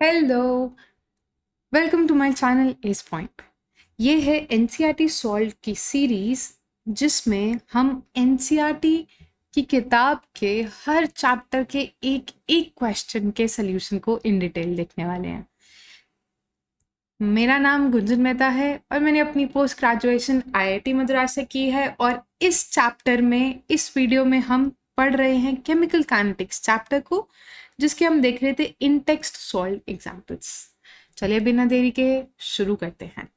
Hello, welcome to my channel S point. ये है NCERT solve की सीरीज जिसमें हम एनसीईआरटी की किताब के हर चैप्टर के एक एक क्वेश्चन के सॉल्यूशन को इन डिटेल देखने वाले हैं। मेरा नाम गुंजन मेहता है और मैंने अपनी पोस्ट ग्रेजुएशन आईआईटी मद्रास से की है और इस चैप्टर में इस वीडियो में हम पढ़ रहे हैं केमिकल काइनेटिक्स चैप्टर को, जिसके हम देख रहे थे इन टेक्स्ट सॉल्व एग्जांपल्स। चलिए बिना देरी के शुरू करते हैं।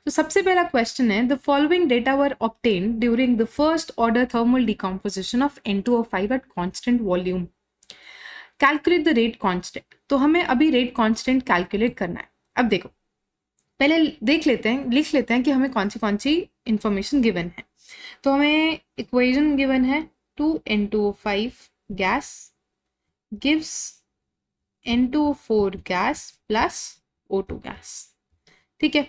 तो सबसे पहला क्वेश्चन है, the following data were obtained during the first order thermal decomposition of N2O5 at constant volume, calculate the rate constant. तो हमें अभी रेट कांस्टेंट कैलकुलेट करना है। अब देखो, पहले देख लेते हैं, लिख लेते हैं कि हमें कौन सी इंफॉर्मेशन गिवन है। तो हमें इक्वेशन गिवन है 2N2O5 gas gives N2O4 gas plus O2 gas. ठीक है,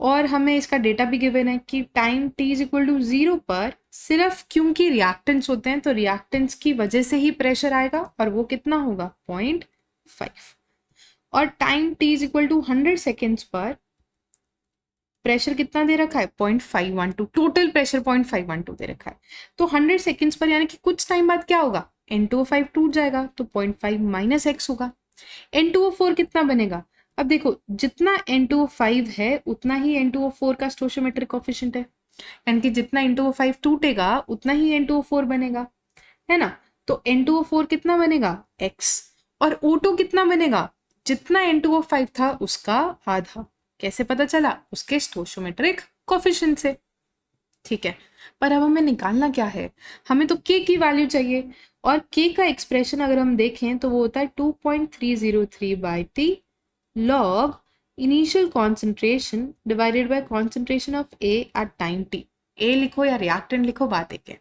और हमें इसका डेटा भी गिवन है कि time t is equal to 0 पर सिर्फ क्योंकि रिएक्टेंट्स होते हैं तो रिएक्टेंट्स की वजह से ही प्रेशर आएगा और वो कितना होगा 0.5, और time t is equal to 100 seconds पर प्रेशर कितना दे रखा है 0.512, टोटल प्रेशर 0.512 दे रखा है। तो 100 सेकेंड्स पर यानी कि कुछ टाइम बाद क्या होगा, N2O5 टूट जाएगा तो 0.5 माइनस x होगा। N2O4 कितना बनेगा, अब देखो जितना N2O5 है उतना ही N2O4 का स्टोइचियोमेट्रिक कोएफिशिएंट है, यानी कि जितना N2O5 टूटेगा उतना ही N2O4 बनेगा, है ना। तो N2O4 कितना बनेगा x, और O2 कितना बनेगा, जितना N2O5 था उसका आधा। कैसे पता चला, उसके स्टोइचियोमेट्रिक कोएफिशिएंट से। ठीक है, पर अब हमें निकालना क्या है, हमें तो k की वैल्यू चाहिए, और k का एक्सप्रेशन अगर हम देखें तो वो होता है 2.303 by t log initial concentration divided by concentration of A at time t। A लिखो या रिएक्टेंट लिखो, बात एक है।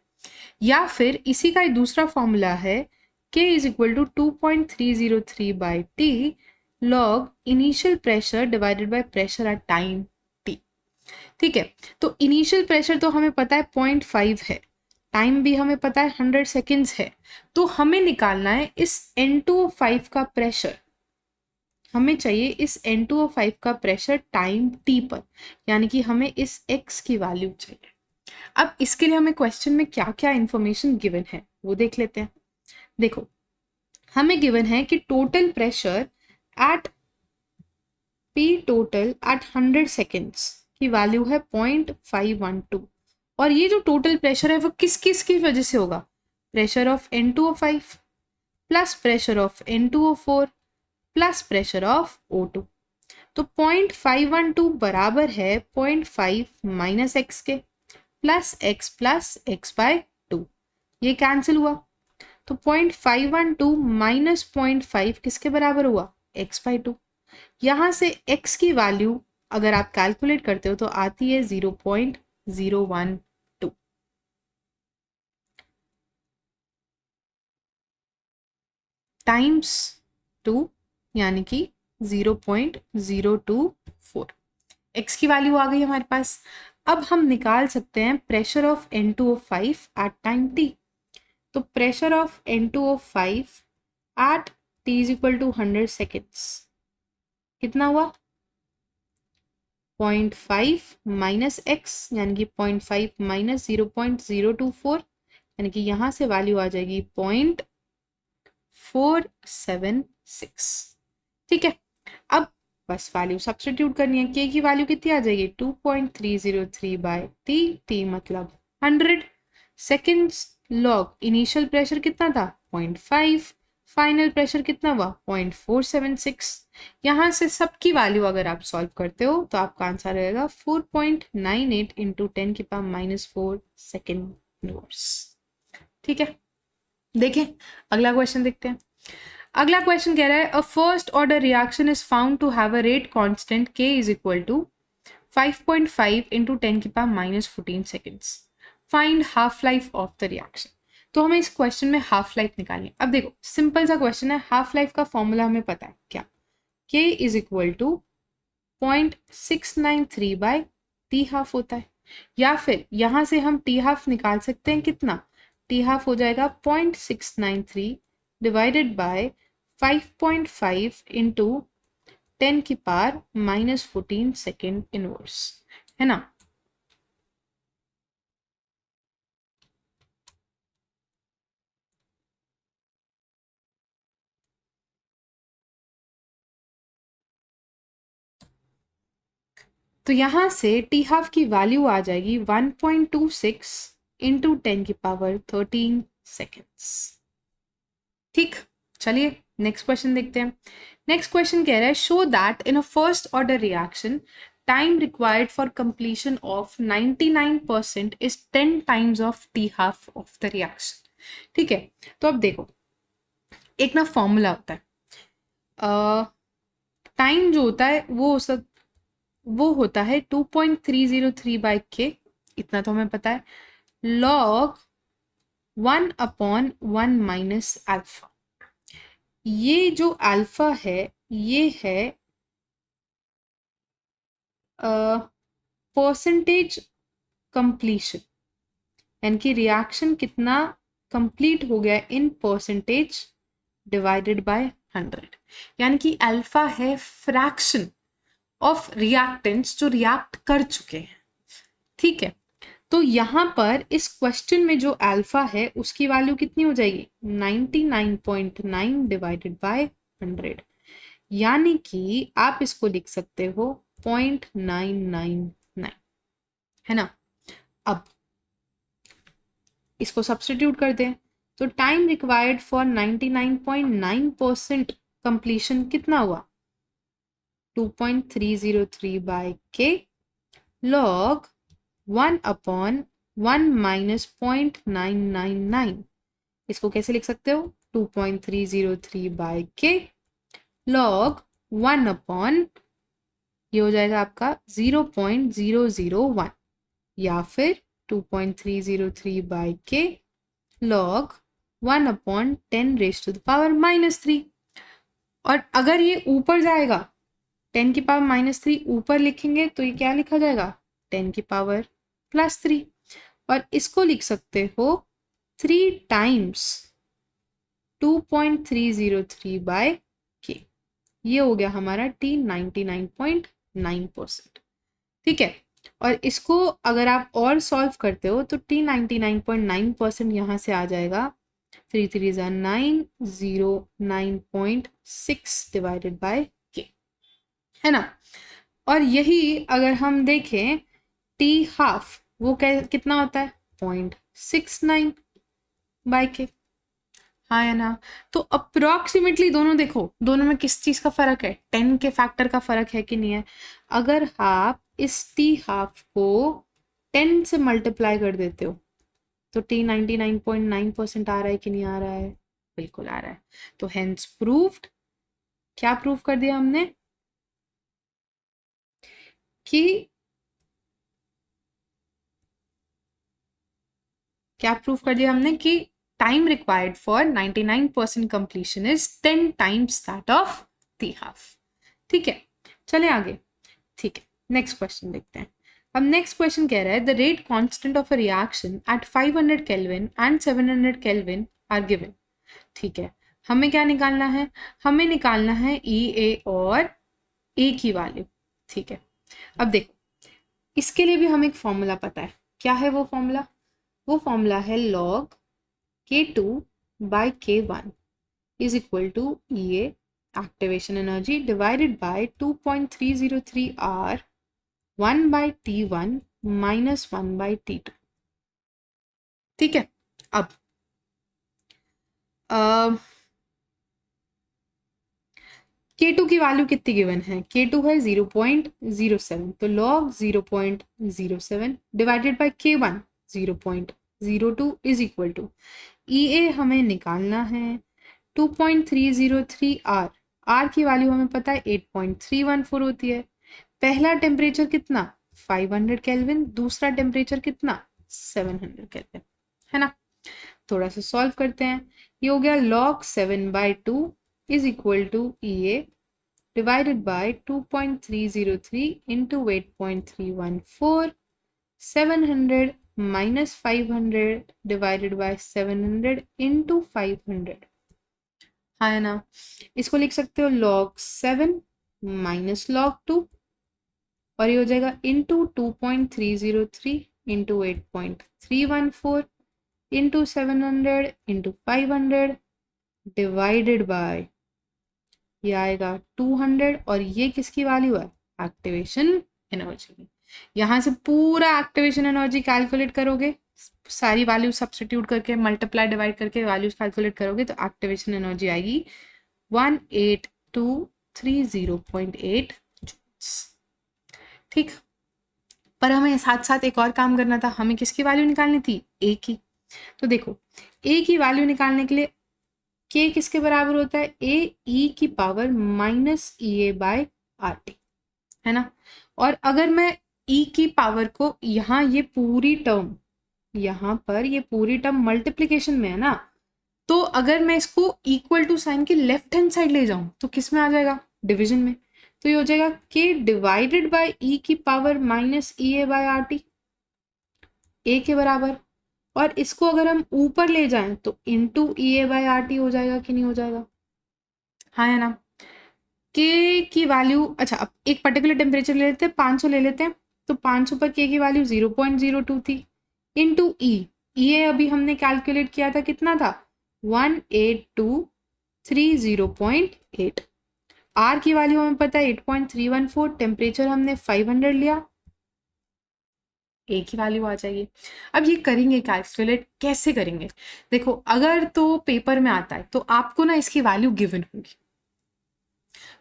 या फिर इसी का दूसरा फॉर्मूला है K is equal to 2.303 by t log initial pressure divided by pressure at time t। ठीक है, तो इनिशियल प्रेशर तो हमें पता है 0.5 है, टाइम भी हमें पता है 100 सेकेंड्स है, तो हमें निकालना है इस N2O5 का प्रेशर। हमें चाहिए इस N2O5 का प्रेशर टाइम t पर, यानी कि हमें इस x की वैल्यू चाहिए। अब इसके लिए हमें क्वेश्चन में क्या क्या इंफॉर्मेशन गिवन है वो देख लेते हैं। देखो, हमें गिवन है कि total pressure at P total at 100 seconds की वैल्यू है 0.512, और ये जो टोटल प्रेशर है वो किस किस की वजह से होगा, pressure of N2O5 plus pressure of N2O4 plus pressure of O2। तो 0.512 बराबर है 0.5 माइनस एक्स के प्लस एक्स बाय 2, ये कैंसिल हुआ। तो 0.512 माइनस 0.5 किसके बराबर हुआ, x बाय 2। यहाँ से x की वैल्यू अगर आप कैलकुलेट करते हो तो आती है 0.012 टाइम्स 2, यानी कि 0.024। x की वैल्यू आ गई हमारे पास। अब हम निकाल सकते हैं pressure of N2O5 at time t। तो pressure of N2O5 at t is equal to 100 seconds कितना हुआ, 0.5 माइनस एक्स, यानी कि 0.5 माइनस 0.024, यानी कि यहाँ से वैल्यू आ जाएगी 0.476। ठीक है, अब बस वैल्यू सब्स्टिट्यूट करनी है। k की वैल्यू कितनी आ जाएगी 2.303 बाय t मतलब 100 सेकेंड्स लॉग इनिशियल प्रेशर कितना था 0.5, फाइनल प्रेशर कितना हुआ 0.476। यहाँ से सबकी वैल्यू अगर आप सॉल्व करते हो तो आपका आंसर रहेगा 4.98 इंटू 10 की पावर -4 सेकेंड इनवर्स। ठीक है, देखें अगला क्वेश्चन देखते हैं। अगला क्वेश्चन कह रहा है, a first order reaction is found to have a rate constant k is equal to 5.5 into 10 की power -14 seconds. Find half life of the reaction. तो हमें इस क्वेश्चन में हाफ लाइफ निकालनी है। अब देखो सिंपल सा क्वेश्चन है, हाफ लाइफ का फॉर्मूला हमें पता है क्या, k is equal to 0.693 by t half होता है, या फिर यहां से हम टी हाफ निकाल सकते हैं कितना, टी हाफ हो जाएगा 0.693 डिवाइडेड बाय 5.5 इंटू 10 की पावर -14 सेकेंड इनवर्स, है ना। तो यहाँ से टी हाफ की वैल्यू आ जाएगी 1.26 इंटू 10 की पावर 13 सेकेंड्स। ठीक, चलिए नेक्स्ट क्वेश्चन देखते हैं। नेक्स्ट क्वेश्चन कह रहा है show that in a first order reaction time required for completion of 99% is 10 times of T half of the reaction. ठीक है, तो अब देखो, एक ना फॉर्मूला होता है, टाइम जो होता है वो होता है 2.303 बाई के, इतना तो हमें पता है, लॉग 1/1 माइनस अल्फा। ये जो अल्फा है ये है परसेंटेज कंप्लीशन, यानी कि रिएक्शन कितना कंप्लीट हो गया इन परसेंटेज डिवाइडेड बाय 100, यानी कि अल्फा है फ्रैक्शन ऑफ रिएक्टेंट्स जो रिएक्ट कर चुके हैं। ठीक है, तो यहाँ पर इस क्वेश्चन में जो अल्फा है उसकी वैल्यू कितनी हो जाएगी 99.9 डिवाइडेड बाय 100, यानी कि आप इसको लिख सकते हो 0.999, है ना। अब इसको सब्स्टिट्यूट कर दें तो टाइम रिक्वायर्ड फॉर 99.9% कंप्लीशन कितना हुआ 2.303 बाय के लॉग 1/1 माइनस 0.999। इसको कैसे लिख सकते हो 2.303 बाय के लॉग 1/, ये हो जाएगा आपका 0.001, या फिर 2.303 by k log 1/10 raise to the power -3। और अगर ये ऊपर जाएगा 10 की पावर -3 ऊपर लिखेंगे तो ये क्या लिखा जाएगा 10 की पावर +3, और इसको लिख सकते हो 3 टाइम्स 2.303 बाय के, ये हो गया हमारा T 99.9%। ठीक है, और इसको अगर आप और सॉल्व करते हो तो T 99.9% यहाँ से आ जाएगा 3 3 ज़ा 9, 09.6 डिवाइडेड बाय के, है ना। और यही अगर हम देखें टी हाफ वो कितना होता है 0.69 बाय के, हाँ है ना। तो अप्रोक्सीमेटली दोनों देखो, दोनों में किस चीज का फर्क है 10 के फैक्टर का फर्क है कि नहीं है। अगर आप इस टी हाफ को 10 से मल्टीप्लाई कर देते हो तो टी 99.9% आ रहा है कि नहीं आ रहा है, बिल्कुल आ रहा है। तो हेंस प्रूव्ड, क्या प्रूव कर दिया हमने कि time required for 99% completion is 10 times that of T half. ठीक है, चले आगे। ठीक है, नेक्स्ट क्वेश्चन देखते हैं। अब नेक्स्ट क्वेश्चन कह रहा है the rate constant of a reaction at 500 kelvin and 700 kelvin are given. ठीक है, हमें क्या निकालना है, हमें निकालना है ई ए और ए की वैल्यू। ठीक है, अब देखो इसके लिए भी हमें एक फॉर्मूला पता है, क्या है वो फॉर्मूला, वो फॉर्मूला है log K2 by K1 is equal to EA activation energy divided by 2.303 R 1 by T1 minus 1 by T2। ठीक है, अब K2 की वैल्यू कितनी गिवन है, K2 है 0.07, तो log 0.07 divided by K1 0.02 is equal to EA हमें निकालना है 2.303 R, R की वैल्यू हमें पता है 8.314 होती है। पहला टेम्परेचर कितना 500 केल्विन, दूसरा टेम्परेचर कितना 700 केल्विन, है ना। थोड़ा सा सॉल्व करते हैं, ये हो गया log 7/2 is equal to EA divided by 2.303 into 8.314, 700 minus 500 divided by 700 into 500, हाँ है ना। इसको लिख सकते हो log 7 माइनस लॉग 2 और ये हो जाएगा into 2.303 into 8.314 into 700 into 500 divided by ये आएगा 200 और ये किसकी वैल्यू है? एक्टिवेशन एनर्जी की। यहाँ से पूरा एक्टिवेशन एनर्जी कैलकुलेट करोगे, सारी वैल्यू सब्स्टिट्यूट करके मल्टीप्लाई डिवाइड करके वैल्यूज कैलकुलेट करोगे तो एक्टिवेशन एनर्जी आएगी 18230.8 जूल्स। ठीक, पर हमें साथ साथ एक और काम करना था, हमें किसकी वैल्यू निकालनी थी? ए की। तो देखो ए की वैल्यू निकालने के लिए के किसके बराबर होता है? ए ई की पावर माइनस ई ए बाय आर टी, है ना। और अगर मैं ई की पावर को यहाँ ये पूरी टर्म यहाँ पर ये पूरी टर्म मल्टीप्लीकेशन में है ना, तो अगर मैं इसको इक्वल टू साइन के लेफ्ट हैंड साइड ले जाऊं तो किस में आ जाएगा? डिवीजन में। तो ये हो जाएगा के डिवाइडेड बाय ई की पावर माइनस ई ए बाय आर टी, ए के बराबर। और इसको अगर हम ऊपर ले जाएं तो इंटू ई ए बाय आर टी हो जाएगा कि नहीं हो जाएगा? हाँ है ना। के की वैल्यू, अच्छा अब एक पर्टिकुलर टेम्परेचर ले लेते हैं, 500 ले लेते हैं, तो 500 पर के की वैल्यू 0.02 थी इंटू ई, ये अभी हमने कैलकुलेट किया था, कितना था? 18230.8। आर की वैल्यू हमें पता है 8.314, टेम्परेचर हमने 500 लिया, ए की वैल्यू आ जाएगी। अब ये करेंगे कैलकुलेट, कैसे करेंगे? देखो अगर तो पेपर में आता है तो आपको ना इसकी वैल्यू गिवन होगी,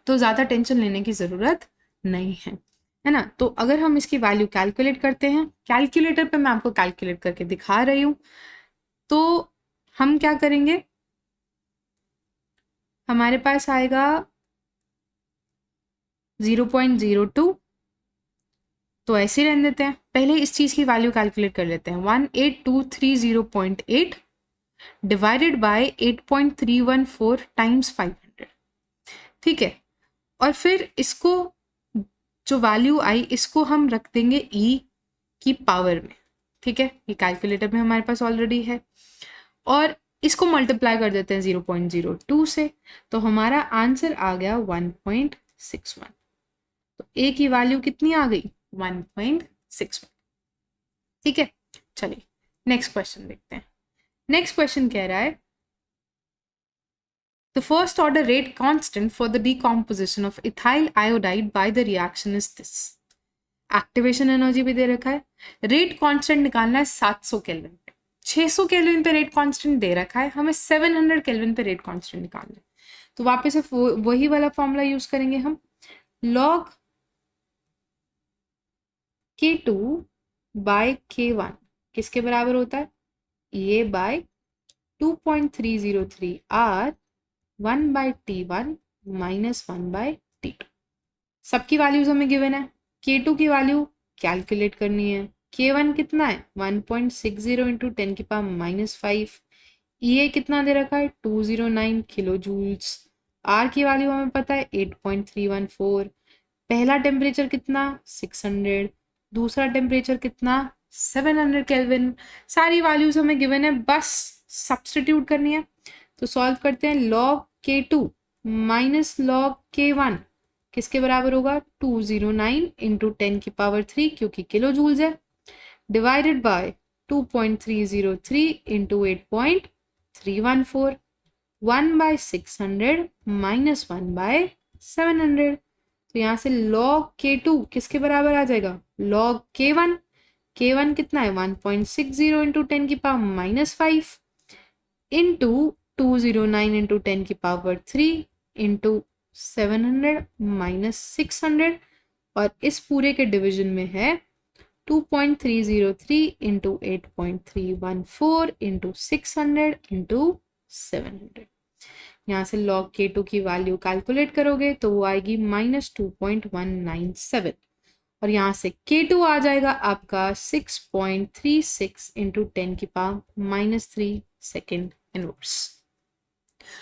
तो ज़्यादा टेंशन लेने की ज़रूरत नहीं है ना। तो अगर हम इसकी वैल्यू कैलकुलेट करते हैं, कैलकुलेटर पे मैं आपको कैलकुलेट करके दिखा रही हूँ, तो हम क्या करेंगे, हमारे पास आएगा 0.02, तो ऐसे रहने देते हैं। पहले इस चीज़ की वैल्यू कैलकुलेट कर लेते हैं, 18230.8 डिवाइडेड बाय 8.314 टाइम्स 500, ठीक है। और फिर इसको जो वैल्यू आई इसको हम रख देंगे ई की पावर में, ठीक है। ये कैलकुलेटर में हमारे पास ऑलरेडी है, और इसको मल्टीप्लाई कर देते हैं 0.02 से, तो हमारा आंसर आ गया 1.61। तो ए की वैल्यू कितनी आ गई? 1.61, ठीक है। चलिए नेक्स्ट क्वेश्चन देखते हैं। नेक्स्ट क्वेश्चन कह रहा है the first order rate constant for the decomposition of ethyl iodide by the reaction is this। Activation energy भी दे रखा है, रेट कांस्टेंट निकालना है 700 केल्विन पे, 600 केल्विन पे रेट कांस्टेंट दे रखा है, हमें 700 केल्विन पे रेट कांस्टेंट निकालना है। तो वापस से वही वाला फॉर्मूला यूज करेंगे हम, log K2 बाय K1 किसके बराबर होता है? ये by 2.303 R 1 by T1 minus 1 by T2। सबकी वैल्यूज हमें गिवन है, K2 की वैल्यू कैलकुलेट करनी है, K1 कितना है? 1.60 इंटू 10 की पावर माइनस 5, ये कितना दे रखा है? 209 किलो जूल्स। R की वैल्यू हमें पता है 8.314, पहला टेम्परेचर कितना? 600, दूसरा टेम्परेचर कितना? 700 केल्विन। सारी वैल्यूज हमें गिवन है, बस सब्स्टिट्यूट करनी है। तो सॉल्व करते हैं, log K2 minus log K1 किसके बराबर होगा? 209 इंटू 10 की पावर 3 क्योंकि किलो जूल्स है, divided by 2.303 into 8.314, 1 by 600 minus 1 by 700। तो यहाँ से log K2 किसके बराबर आ जाएगा? log K1, K1 कितना है? 1.60 इंटू 10 की पावर माइनस 5 इंटू 209 इंटू 10 की पावर 3 इंटू 700 माइनस 600, और इस पूरे के डिवीजन में है 2.303 इंटू 8.314 इंटू 600 इंटू 700। यहाँ से log K2 की वैल्यू कैलकुलेट करोगे तो वो आएगी -2.197, और यहाँ से K2 आ जाएगा आपका 6.36 इंटू 10 की पावर -3 सेकेंड इनवर्स।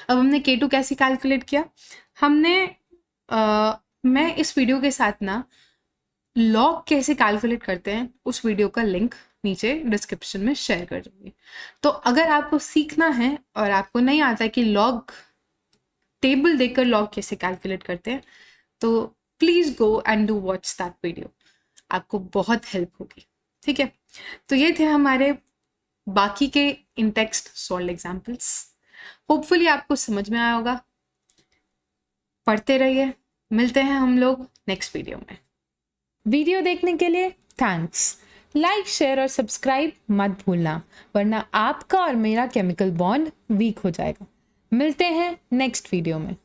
अब हमने K2 कैसे कैलकुलेट किया, हमने मैं इस वीडियो के साथ ना लॉग कैसे कैलकुलेट करते हैं उस वीडियो का लिंक नीचे डिस्क्रिप्शन में शेयर कर दूंगी। तो अगर आपको सीखना है और आपको नहीं आता है कि लॉग टेबल देखकर लॉग कैसे कैलकुलेट करते हैं, तो please go and do watch that video, आपको बहुत हेल्प होगी। ठीक है, तो ये थे हमारे बाकी के इन टेक्स्ट सॉल्व एग्जाम्पल्स। होपफुली आपको समझ में आया होगा। पढ़ते रहिए, मिलते हैं हम लोग नेक्स्ट वीडियो में। वीडियो देखने के लिए थैंक्स। लाइक, शेयर और सब्सक्राइब मत भूलना, वरना आपका और मेरा केमिकल बॉन्ड वीक हो जाएगा। मिलते हैं नेक्स्ट वीडियो में।